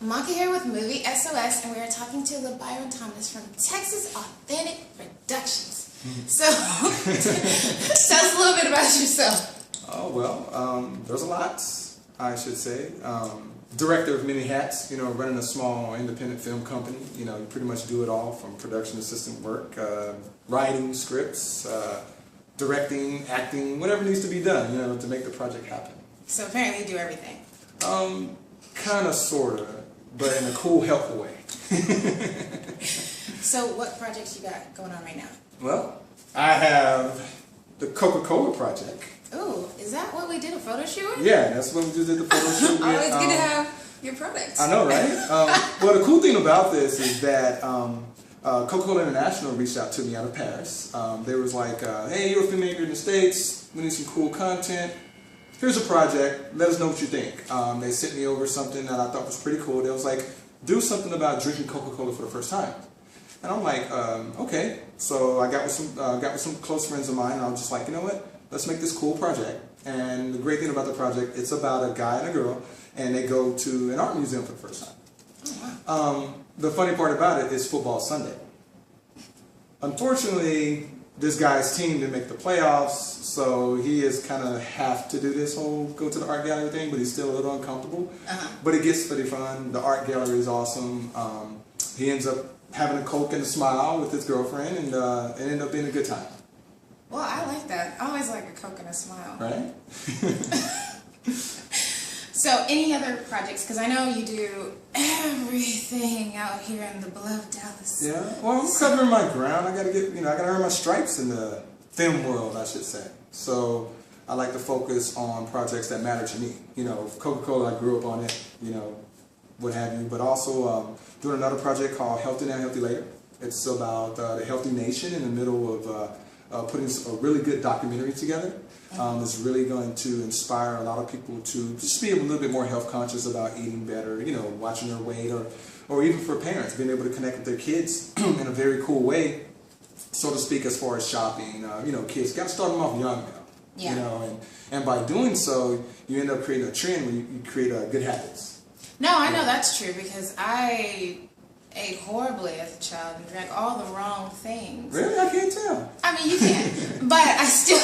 Monkey here with Movie SOS, and we are talking to LaByron Thomas from Texas Authentic Productions. So, tell us a little bit about yourself. Oh, well, there's a lot, I should say. Director of many hats, running a small independent film company. You pretty much do it all from production assistant work, writing scripts, directing, acting, whatever needs to be done, to make the project happen. So apparently you do everything. Kind of, sort of, but in a cool, helpful way. So what projects you got going on right now? Well, I have the Coca-Cola project. Oh, is that what we did a photo shoot with? Yeah, that's what we just did the photo shoot with. Always good to have your products. I know, right? Well, the cool thing about this is that Coca-Cola International reached out to me out of Paris. They was like, hey, you're a filmmaker in the States. We need some cool content. Here's a project. Let us know what you think. They sent me over something that I thought was pretty cool. They was like, do something about drinking Coca-Cola for the first time. And I'm like, okay. So I got with some close friends of mine, and I was just like, you know what? Let's make this cool project. And the great thing about the project, it's about a guy and a girl, and they go to an art museum for the first time. Oh, wow. The funny part about it is football Sunday. Unfortunately, this guy's team didn't make the playoffs, so he is kind of have to do this whole go to the art gallery thing, but he's still a little uncomfortable. But it gets pretty fun. The art gallery is awesome. He ends up having a Coke and a smile with his girlfriend, and it ended up being a good time. Well, I like that. I always like a Coke and a smile. Right? So, any other projects? Because I know you do everything out here in the beloved Dallas. Yeah. Well, I'm covering my ground. I gotta get, I gotta earn my stripes in the film world, I should say. So, I like to focus on projects that matter to me. Coca-Cola, I grew up on it. What have you. But also doing another project called Healthy Now, Healthy Later. It's about the healthy nation in the middle of putting a really good documentary together. It's really going to inspire a lot of people to just be a little bit more health conscious about eating better, watching their weight, or even for parents, being able to connect with their kids in a very cool way, so to speak, as far as shopping. Kids got to start them off young now. Yeah. And by doing so, you end up creating a trend where you create good habits. No, I know that's true, because I ate horribly as a child and drank all the wrong things. Really? I can't tell. I mean, you can, but I still...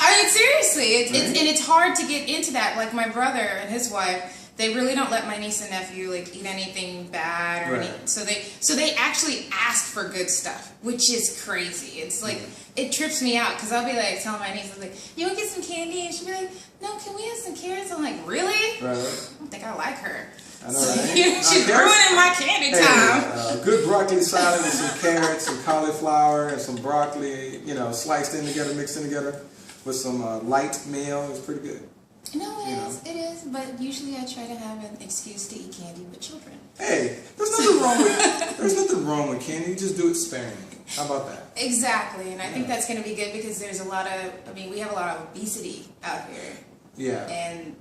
I mean, seriously, and it's hard to get into that. Like my brother and his wife, they really don't let my niece and nephew eat anything bad or anything. So they actually ask for good stuff, which is crazy. It's like it trips me out, because I'll be like telling my niece, I was like, "You want to get some candy?" And she'll be like, "No, can we have some carrots?" I'm like, "Really?" Right. I don't think I like her. I know, right? She's ruining my candy time. Good broccoli salad with some carrots, some cauliflower, and some broccoli, sliced in together, mixed in together, with some light mayo. It's pretty good. No, it is, but usually I try to have an excuse to eat candy with children. Hey, there's nothing wrong with candy. You just do it sparingly. How about that? Exactly, and I think that's going to be good, because there's a lot of, we have a lot of obesity out here. Yeah. And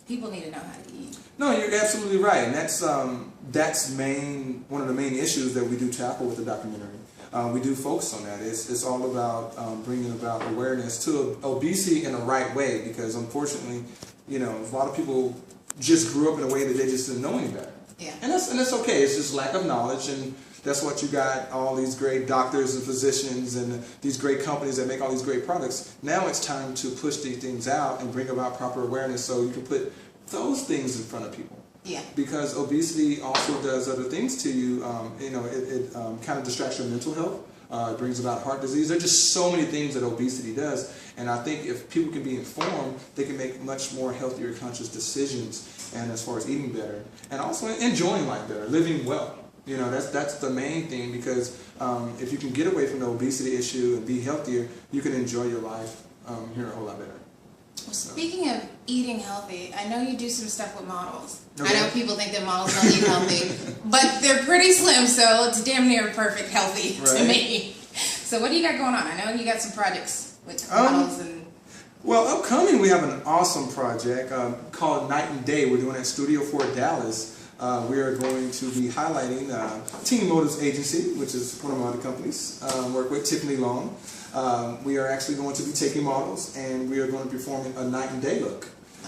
people need to know how to eat. No, you're absolutely right, and that's one of the main issues that we do tackle with the documentary. We do focus on that. It's all about bringing about awareness to obesity in the right way, because unfortunately, a lot of people just grew up in a way that they just didn't know any better. Yeah. And that's okay. It's just lack of knowledge, and that's what you got all these great doctors and physicians and these great companies that make all these great products. Now it's time to push these things out and bring about proper awareness, so you can put those things in front of people. Yeah. Because obesity also does other things to you. It kind of distracts your mental health. It brings about heart disease. There are just so many things that obesity does. And I think if people can be informed, they can make much more healthier, conscious decisions. And as far as eating better, and also enjoying life better, living well. That's the main thing. Because if you can get away from the obesity issue and be healthier, you can enjoy your life here a whole lot better. Well, speaking of eating healthy, I know you do some stuff with models. Okay. I know people think that models don't eat healthy, but they're pretty slim, so it's damn near perfect healthy to me. So what do you got going on? I know you got some projects with models and... Well, upcoming we have an awesome project called Night and Day. We're doing it at Studio 4 Dallas. We are going to be highlighting Team Motives Agency, which is one of my other companies. Work with Tiffany Long. We are actually going to be taking models, and we are going to be performing a night and day look.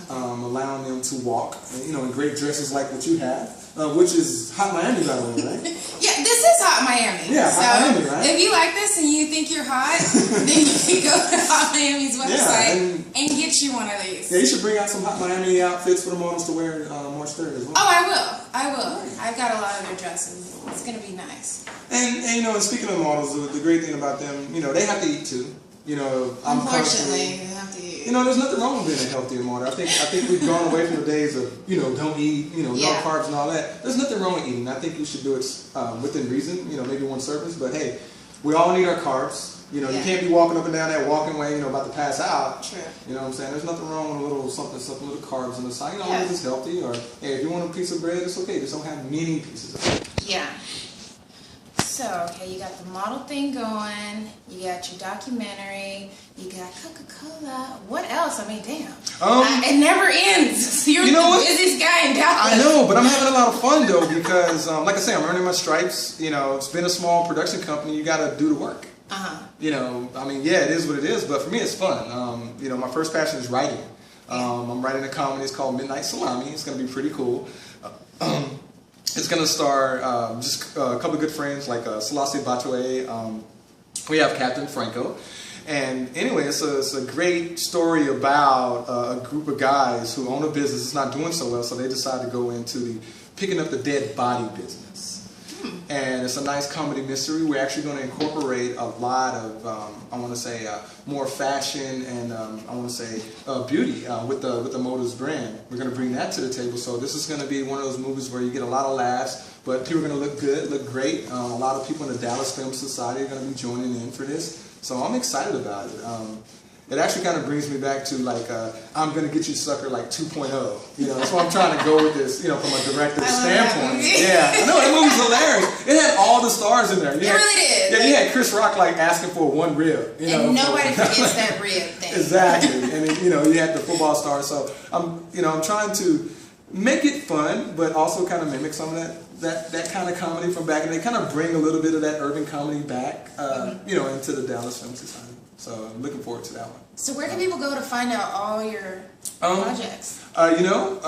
allowing them to walk, you know, in great dresses like what you have, which is Hot Miami, by the way, right? Yeah, this is Hot Miami. Yeah, so Hot Miami, right? If you like this and you think you're hot, then you can go to Hot Miami's website and get you one of these. Yeah, you should bring out some Hot Miami outfits for the models to wear March 3rd as well. Oh, I will. I've got a lot of their dresses. It's going to be nice. And you know, and speaking of models, the great thing about them, you know, they have to eat too. You know, Unfortunately, they have to eat. You know, there's nothing wrong with being a healthier model. I think we've gone away from the days of, you know, don't eat, you know, no carbs and all that. There's nothing wrong with eating. I think you should do it within reason, you know, maybe one service. But hey, we all need our carbs. You know, you can't be walking up and down that walking way, you know, about to pass out. True. You know what I'm saying? There's nothing wrong with a little something with the carbs on the side. You know, it's healthy. Or, hey, if you want a piece of bread, it's okay. Just don't have many pieces of bread. Yeah. So, okay, you got the model thing going, you got your documentary, you got Coca-Cola. What else? I mean, damn. It never ends. You're the busiest guy in Dallas. I know, but I'm having a lot of fun, though, because, like I say, I'm earning my stripes. You know, it's been a small production company. You got to do the work. You know, I mean, yeah, it is what it is, but for me, it's fun. You know, my first passion is writing. I'm writing a comedy. It's called Midnight Salami. It's going to be pretty cool. It's going to star just a couple of good friends like Selassie Batoué. We have Captain Franco. And anyway, it's a great story about a group of guys who own a business that's not doing so well, so they decide to go into the picking up the dead body business. And it's a nice comedy mystery. We're actually going to incorporate a lot of, I want to say, more fashion and I want to say beauty with the Motives brand. We're going to bring that to the table. So this is going to be one of those movies where you get a lot of laughs, but people are going to look good, look great. A lot of people in the Dallas Film Society are going to be joining in for this. So I'm excited about it. It actually kind of brings me back to like, I'm going to get you sucker like 2.0. You know, that's why I'm trying to go with this, you know, from a director's standpoint. Yeah, I know, that movie's hilarious. It had all the stars in there. It really did. Yeah, you had Chris Rock like asking for one rib. You know, and nobody forgets that rib thing. Exactly. And then, you know, you had the football stars. So I'm trying to make it fun, but also kind of mimic some of that kind of comedy from back, and they kind of bring a little bit of that urban comedy back, you know, into the Dallas Film Society. So I'm looking forward to that one. So where can people go to find out all your projects? You know,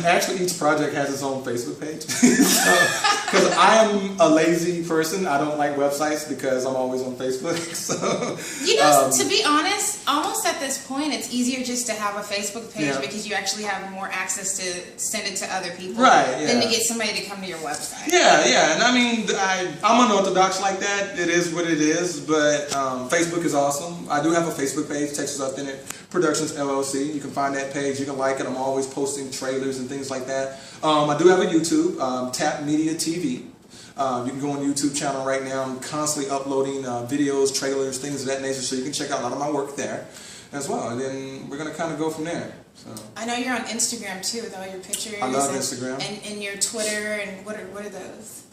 actually each project has its own Facebook page. Because I am a lazy person. I don't like websites because I'm always on Facebook. So, you know, to be honest, almost at this point, it's easier just to have a Facebook page because you actually have more access to send it to other people than to get somebody to come to your website. Yeah. And I mean, I'm unorthodox like that. It is what it is. But Facebook is awesome. I do have a Facebook page, Texas Authentic Productions LLC. You can find that page. You can like it. I'm always posting trailers and things like that. I do have a YouTube, Tap Media TV. You can go on the YouTube channel right now. I'm constantly uploading videos, trailers, things of that nature, so you can check out a lot of my work there as well. And then we're going to kind of go from there. So. I know you're on Instagram too with all your pictures. I love Instagram. And your Twitter, and what are those?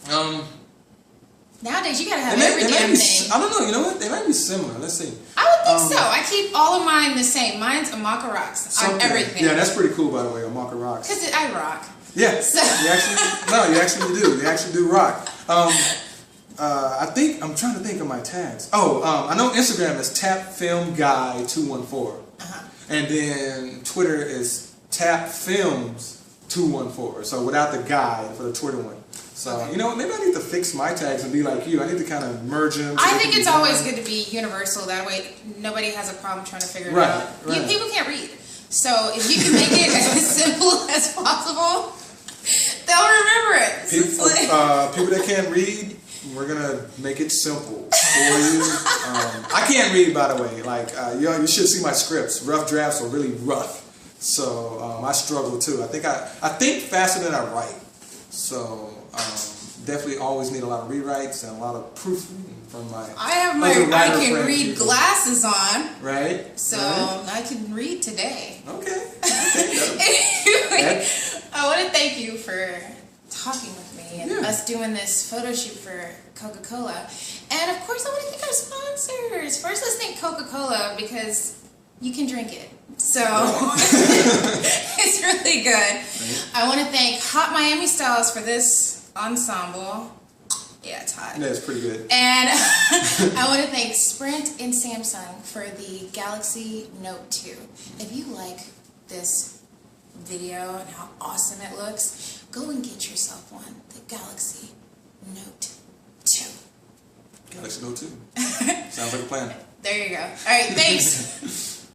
Nowadays, you gotta have every damn thing. I don't know. You know what? They might be similar. Let's see. I would think so. I keep all of mine the same. Mine's Amaka Rocks on everything. Yeah, that's pretty cool, by the way. Amaka Rocks. Because I rock. Yeah. So. You actually do. You actually do rock. I think I'm trying to think of my tags. I know Instagram is TapFilmGuy214, and then Twitter is TapFilms214. So without the guy for the Twitter one. So, you know, maybe I need to fix my tags and be like you. I need to kind of merge them. I think it's always good to be universal. That way nobody has a problem trying to figure it out. Right. People can't read. So if you can make it as simple as possible, they'll remember it. People that can't read, we're going to make it simple for you. I can't read, by the way. Like, you should see my scripts. Rough drafts are really rough. So I struggle, too. I think faster than I write. So definitely always need a lot of rewrites and a lot of proofreading from my. I have my I can read glasses on. Right. So I can read today. Okay. Anyway, I want to thank you for talking with me and us doing this photo shoot for Coca-Cola. And of course, I want to thank our sponsors. First, let's thank Coca-Cola because you can drink it. So it's really good. Right. I want to thank Hot Miami Styles for this ensemble. Yeah, it's hot. Yeah, it's pretty good. And I want to thank Sprint and Samsung for the Galaxy Note 2. If you like this video and how awesome it looks, go and get yourself one. The Galaxy Note 2. Galaxy Note 2. Sounds like a plan. There you go. All right, thanks.